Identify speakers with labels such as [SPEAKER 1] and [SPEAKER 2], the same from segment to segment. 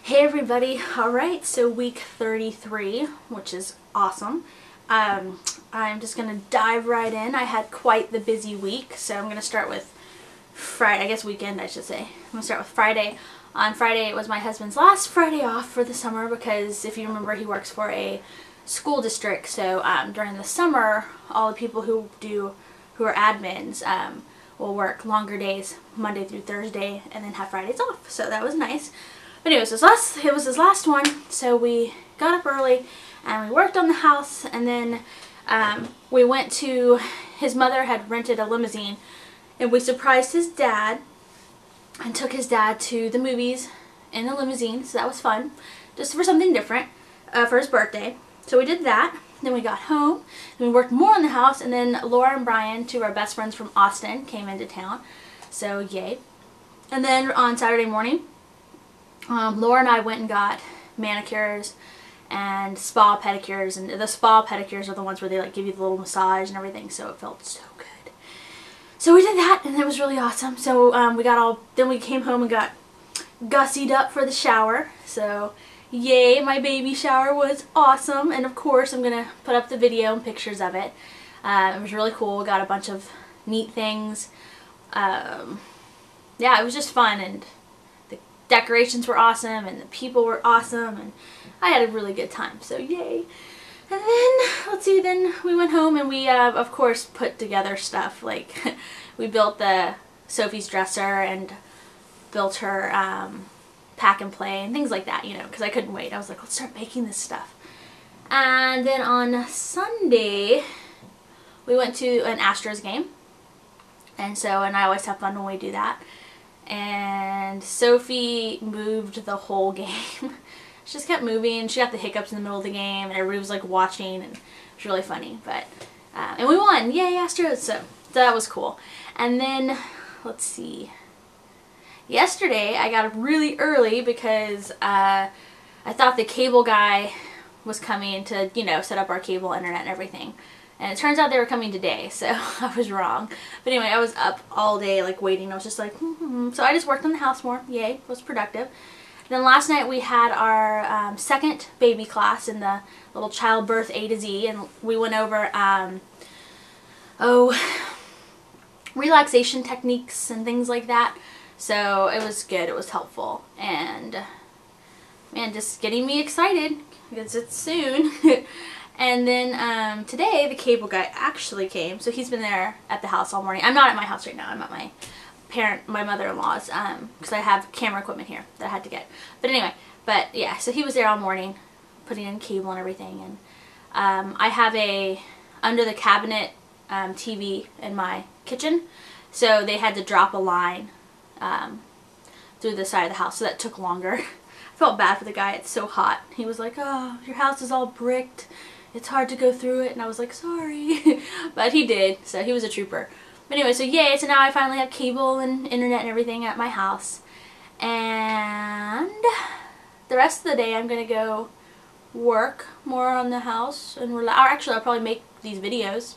[SPEAKER 1] Hey everybody, alright, so week 33, which is awesome. I'm just going to dive right in. I had quite the busy week, so I'm going to start with Friday, I guess weekend I should say. I'm going to start with Friday. On Friday it was my husband's last Friday off for the summer because if you remember he works for a school district, so during the summer all the people who are admins will work longer days, Monday through Thursday, and then have Fridays off, so that was nice. But anyways, it was his last one, so we got up early and we worked on the house, and then we went to, his mother had rented a limousine, and we surprised his dad and took his dad to the movies in the limousine, so that was fun, just for something different for his birthday. So we did that, then we got home, and we worked more on the house, and then Laura and Brian, two of our best friends from Austin, came into town, so yay. And then on Saturday morning, Laura and I went and got manicures and spa pedicures, and the spa pedicures are the ones where they like give you the little massage and everything, so it felt so good. So we did that and it was really awesome. So then we came home and got gussied up for the shower, so yay, my baby shower was awesome, and of course I'm gonna put up the video and pictures of it. It was really cool. We got a bunch of neat things. Yeah, it was just fun, and decorations were awesome and the people were awesome, and I had a really good time, so yay. And then let's see, then we went home and we of course put together stuff, like we built Sophie's dresser and built her pack and play and things like that, you know, because I couldn't wait. I was like, let's start making this stuff. And then on Sunday we went to an Astros game, and I always have fun when we do that. And Sophie moved the whole game. She just kept moving. She got the hiccups in the middle of the game, and everybody was like watching, and it was really funny. But and we won, yay Astros! So that was cool. And then let's see. Yesterday I got up really early because I thought the cable guy was coming to, you know, set up our cable, internet, and everything. And it turns out they were coming today, so I was wrong. But anyway, I was up all day like waiting. I was just like, So I just worked on the house more. Yay, it was productive. And then last night we had our second baby class in the little childbirth A to Z, and we went over relaxation techniques and things like that. So it was good. It was helpful, and man, just getting me excited because it's soon. And then today the cable guy actually came, so he's been there at the house all morning. I'm not at my house right now. I'm at my mother-in-law's, because I have camera equipment here that I had to get. But anyway, yeah, so he was there all morning putting in cable and everything. And I have a under the cabinet TV in my kitchen, so they had to drop a line through the side of the house, so that took longer. I felt bad for the guy. It's so hot. He was like, oh, your house is all bricked. It's hard to go through it, and I was like, sorry. But he did, so he was a trooper. But anyway, so yay, so now I finally have cable and internet and everything at my house. And the rest of the day I'm going to go work more on the house and relax. Or actually, I'll probably make these videos.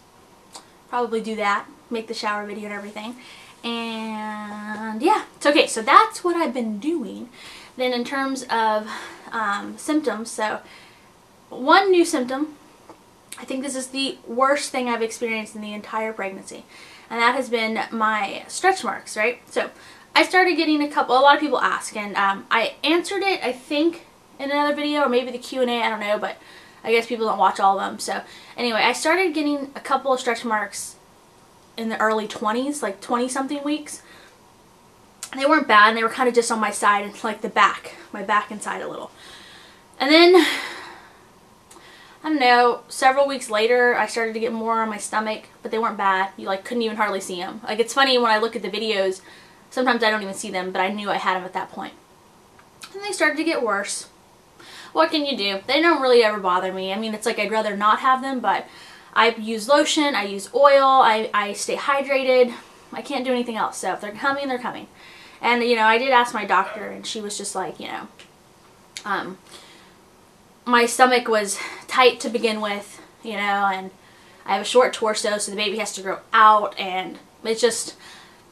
[SPEAKER 1] Probably do that. Make the shower video and everything. And yeah, it's okay, so that's what I've been doing. Then in terms of symptoms, so one new symptom, I think this is the worst thing I've experienced in the entire pregnancy, and that has been my stretch marks, right? So I started getting a lot of people ask, and I answered it, I think, in another video, or maybe the Q&A, I don't know, but I guess people don't watch all of them. So anyway, I started getting a couple of stretch marks in the early 20s, like 20-something weeks. They weren't bad, and they were kind of just on my side, and like my back and side a little. And then I don't know, several weeks later I started to get more on my stomach, but they weren't bad. You like couldn't even hardly see them. Like, it's funny when I look at the videos, sometimes I don't even see them, but I knew I had them at that point. And they started to get worse. What can you do? They don't really ever bother me. I mean, it's like I'd rather not have them, but I use lotion, I use oil, I stay hydrated. I can't do anything else. So if they're coming, they're coming. And you know, I did ask my doctor, and she was just like, you know, my stomach was tight to begin with, you know, and I have a short torso, so the baby has to grow out, and it's just,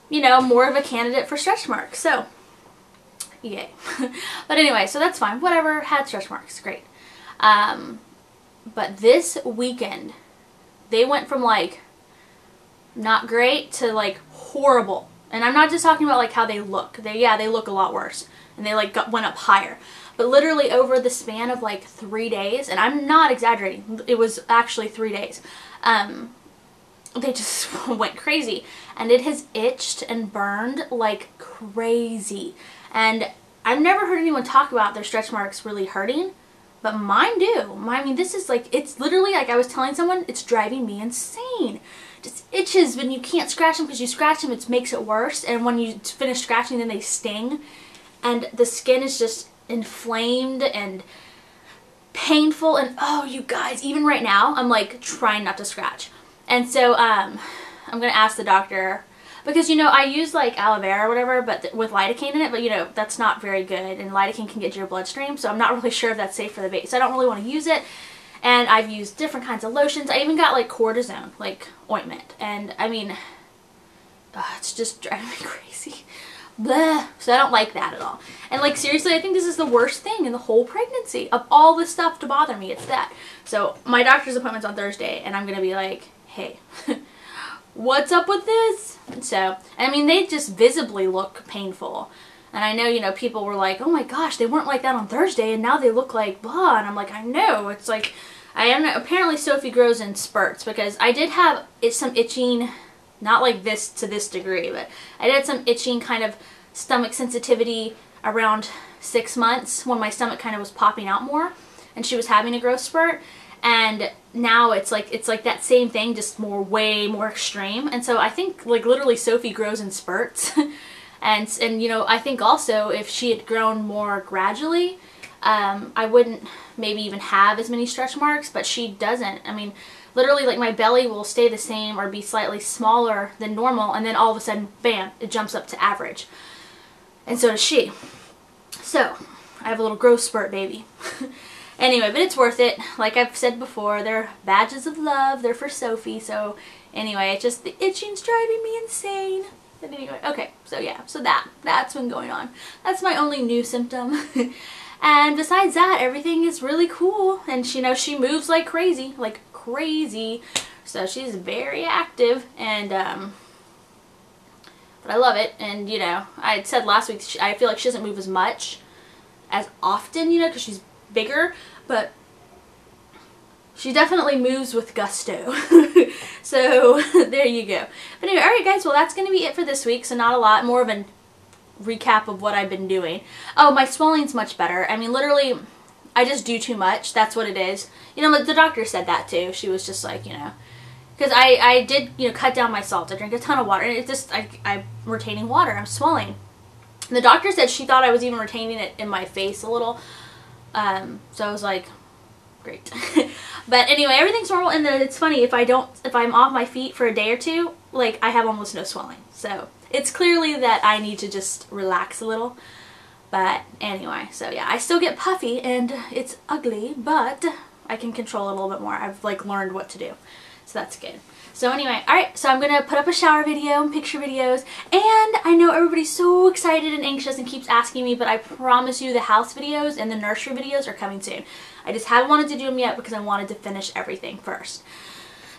[SPEAKER 1] you know, more of a candidate for stretch marks. So Yay. But anyway, so that's fine. Whatever. Had stretch marks. Great. But this weekend, they went from like not great to like horrible. And I'm not just talking about like how they look. They look a lot worse. And they like went up higher. But literally over the span of like 3 days, and I'm not exaggerating, it was actually 3 days, they just went crazy. And it has itched and burned like crazy. And I've never heard anyone talk about their stretch marks really hurting, but mine do. I mean, this is like, it's literally like I was telling someone, it's driving me insane. Just itches when you can't scratch them, because you scratch them, it makes it worse. And when you finish scratching, then they sting. And the skin is just inflamed and painful. And oh, you guys, even right now, I'm like trying not to scratch. And so I'm going to ask the doctor, because, you know, I use like aloe vera or whatever, but with lidocaine in it, but you know, that's not very good, and lidocaine can get to your bloodstream, so I'm not really sure if that's safe for the baby, so I don't really want to use it. And I've used different kinds of lotions. I even got like cortisone, like ointment, and I mean, it's just driving me crazy. Blah. So I don't like that at all. And like seriously, I think this is the worst thing in the whole pregnancy. Of all the stuff to bother me, it's that. So my doctor's appointment's on Thursday, and I'm going to be like, hey, what's up with this? So, I mean, they just visibly look painful. And I know, you know, people were like, oh my gosh, they weren't like that on Thursday, and now they look like blah. And I'm like, I know. It's like, apparently Sophie grows in spurts, because I did have some itching, not like this to this degree, but I did some itching kind of stomach sensitivity around 6 months when my stomach kind of was popping out more and she was having a growth spurt. And now it's like that same thing, just way more extreme. And so I think like literally Sophie grows in spurts. and you know, I think also if she had grown more gradually, I wouldn't maybe even have as many stretch marks, but she doesn't. I mean, literally like my belly will stay the same or be slightly smaller than normal, and then all of a sudden, bam, it jumps up to average. And so does she. So I have a little growth spurt baby. Anyway, but it's worth it. Like I've said before, they're badges of love. They're for Sophie. So anyway, it's just the itching's driving me insane. But anyway, okay, so yeah, so that's been going on. That's my only new symptom. And besides that, everything is really cool. And you know, she moves like crazy. So she's very active, and but I love it. And you know, I had said last week, I feel like she doesn't move as often, you know, because she's bigger, but she definitely moves with gusto. So there you go. But anyway, alright guys, well that's going to be it for this week. So not a lot, more of a recap of what I've been doing. Oh, my swelling's much better. I mean, literally, I just do too much. That's what it is. You know, the doctor said that too. She was just like, you know, because I did, you know, cut down my salt. I drink a ton of water, and it just, I'm retaining water. I'm swelling. And the doctor said she thought I was even retaining it in my face a little. So I was like, great. But anyway, everything's normal, and then it's funny, if I'm off my feet for a day or two, like, I have almost no swelling. So it's clearly that I need to just relax a little. But anyway, so yeah, I still get puffy and it's ugly, but I can control it a little bit more. I've like learned what to do. So that's good. So anyway, alright, so I'm going to put up a shower video and picture videos, and I know everybody's so excited and anxious and keeps asking me, but I promise you the house videos and the nursery videos are coming soon. I just haven't wanted to do them yet because I wanted to finish everything first.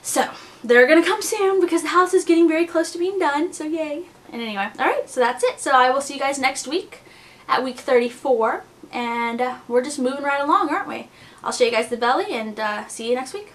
[SPEAKER 1] So, they're going to come soon because the house is getting very close to being done, so yay. And anyway, alright, so that's it. So I will see you guys next week at week 34, and we're just moving right along, aren't we? I'll show you guys the belly, and see you next week.